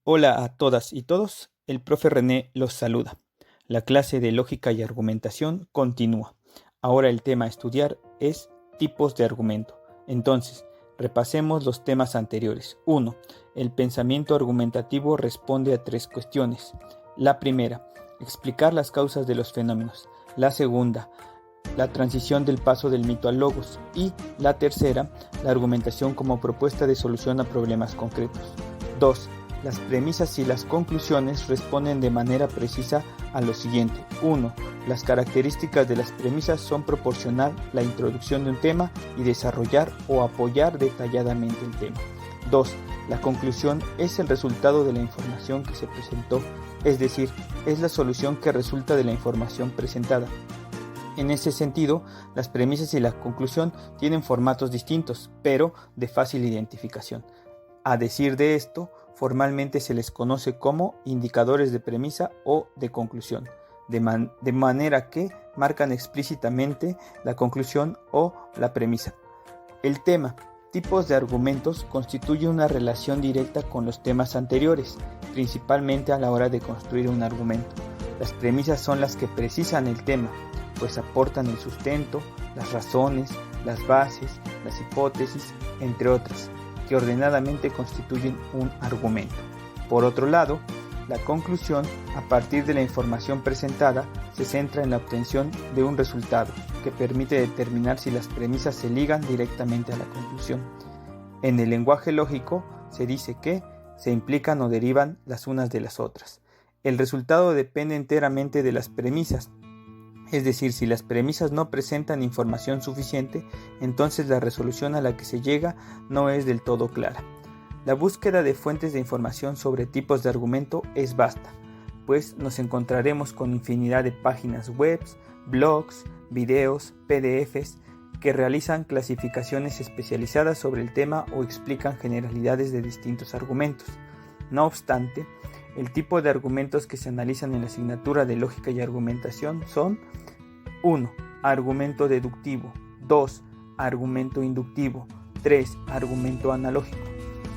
Hola a todas y todos, el profe René los saluda. La clase de lógica y argumentación continúa. Ahora el tema a estudiar es tipos de argumento. Entonces, repasemos los temas anteriores. 1. El pensamiento argumentativo responde a tres cuestiones. La primera, explicar las causas de los fenómenos. La segunda, la transición del paso del mito al logos. Y la tercera, la argumentación como propuesta de solución a problemas concretos. 2. Las premisas y las conclusiones responden de manera precisa a lo siguiente. 1. Las características de las premisas son proporcionar la introducción de un tema y desarrollar o apoyar detalladamente el tema. 2. La conclusión es el resultado de la información que se presentó, es decir, es la solución que resulta de la información presentada. En ese sentido, las premisas y la conclusión tienen formatos distintos, pero de fácil identificación. A decir de esto, formalmente se les conoce como indicadores de premisa o de conclusión, de manera que marcan explícitamente la conclusión o la premisa. El tema, tipos de argumentos, constituye una relación directa con los temas anteriores, principalmente a la hora de construir un argumento. Las premisas son las que precisan el tema, pues aportan el sustento, las razones, las bases, las hipótesis, entre otras, que ordenadamente constituyen un argumento. Por otro lado, la conclusión, a partir de la información presentada, se centra en la obtención de un resultado que permite determinar si las premisas se ligan directamente a la conclusión. En el lenguaje lógico se dice que se implican o derivan las unas de las otras. El resultado depende enteramente de las premisas. Es decir, si las premisas no presentan información suficiente, entonces la resolución a la que se llega no es del todo clara. La búsqueda de fuentes de información sobre tipos de argumento es vasta, pues nos encontraremos con infinidad de páginas web, blogs, videos, PDFs, que realizan clasificaciones especializadas sobre el tema o explican generalidades de distintos argumentos. No obstante, el tipo de argumentos que se analizan en la asignatura de lógica y argumentación son 1. Argumento deductivo. 2. Argumento inductivo. 3. Argumento analógico.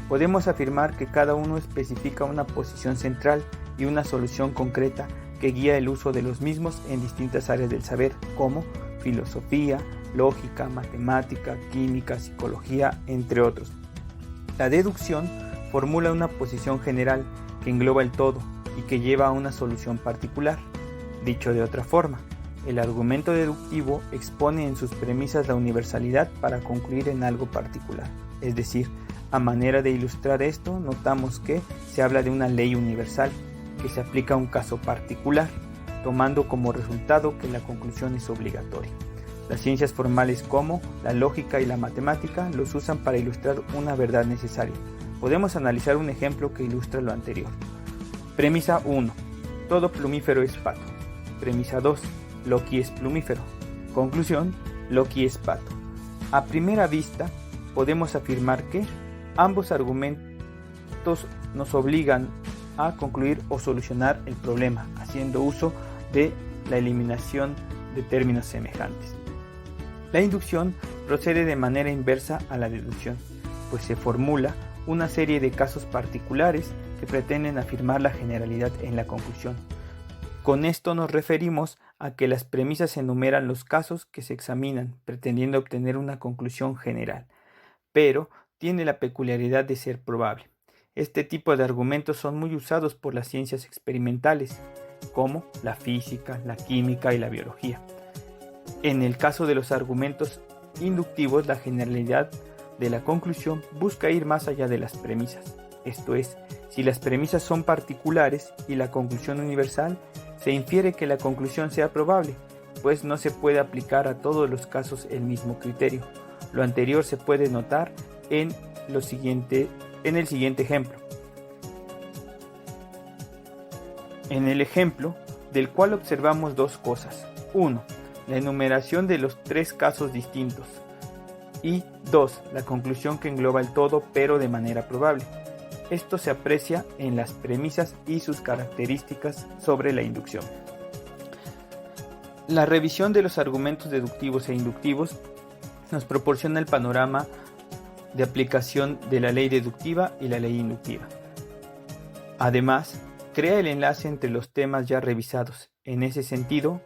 Podemos afirmar que cada uno especifica una posición central y una solución concreta que guía el uso de los mismos en distintas áreas del saber, como filosofía, lógica, matemática, química, psicología, entre otros. La deducción formula una posición general que engloba el todo y que lleva a una solución particular. Dicho de otra forma, el argumento deductivo expone en sus premisas la universalidad para concluir en algo particular. Es decir, a manera de ilustrar esto, notamos que se habla de una ley universal que se aplica a un caso particular, tomando como resultado que la conclusión es obligatoria. Las ciencias formales como la lógica y la matemática los usan para ilustrar una verdad necesaria. Podemos analizar un ejemplo que ilustra lo anterior. Premisa 1. Todo plumífero es pato. Premisa 2. Loki es plumífero. Conclusión: Loki es pato. A primera vista, podemos afirmar que ambos argumentos nos obligan a concluir o solucionar el problema, haciendo uso de la eliminación de términos semejantes. La inducción procede de manera inversa a la deducción, pues se formula una serie de casos particulares que pretenden afirmar la generalidad en la conclusión. Con esto nos referimos a que las premisas enumeran los casos que se examinan, pretendiendo obtener una conclusión general, pero tiene la peculiaridad de ser probable. Este tipo de argumentos son muy usados por las ciencias experimentales, como la física, la química y la biología. En el caso de los argumentos inductivos, la generalidad de la conclusión busca ir más allá de las premisas. Esto es, si las premisas son particulares y la conclusión universal, se infiere que la conclusión sea probable, pues no se puede aplicar a todos los casos el mismo criterio. Lo anterior se puede notar en el siguiente ejemplo. En el ejemplo, del cual observamos dos cosas. 1. La enumeración de los tres casos distintos. Y 2. La conclusión que engloba el todo, pero de manera probable. Esto se aprecia en las premisas y sus características sobre la inducción. La revisión de los argumentos deductivos e inductivos nos proporciona el panorama de aplicación de la ley deductiva y la ley inductiva. Además, crea el enlace entre los temas ya revisados. En ese sentido,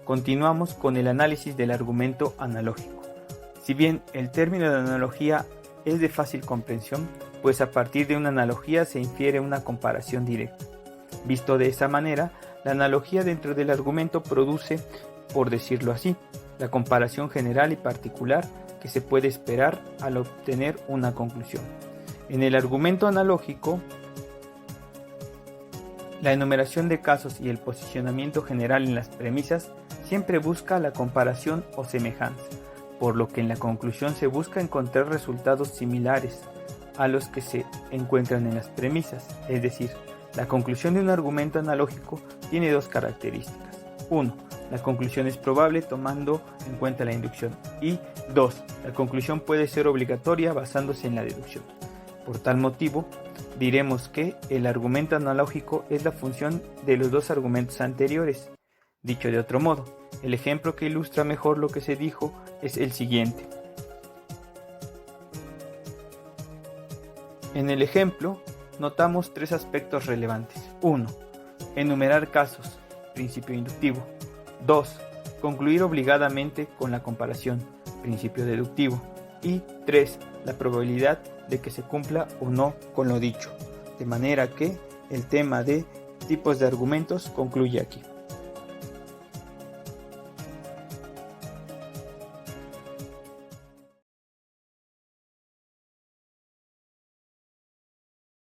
continuamos con el análisis del argumento analógico. Si bien el término de analogía es de fácil comprensión, pues a partir de una analogía se infiere una comparación directa. Visto de esa manera, la analogía dentro del argumento produce, por decirlo así, la comparación general y particular que se puede esperar al obtener una conclusión. En el argumento analógico, la enumeración de casos y el posicionamiento general en las premisas siempre busca la comparación o semejanza, por lo que en la conclusión se busca encontrar resultados similares a los que se encuentran en las premisas. Es decir, la conclusión de un argumento analógico tiene dos características. 1. La conclusión es probable tomando en cuenta la inducción. Y 2. La conclusión puede ser obligatoria basándose en la deducción. Por tal motivo, diremos que el argumento analógico es la función de los dos argumentos anteriores. Dicho de otro modo, el ejemplo que ilustra mejor lo que se dijo es el siguiente. En el ejemplo, notamos tres aspectos relevantes. 1. Enumerar casos, principio inductivo. 2. Concluir obligadamente con la comparación, principio deductivo. Y 3. La probabilidad de que se cumpla o no con lo dicho. De manera que el tema de tipos de argumentos concluye aquí.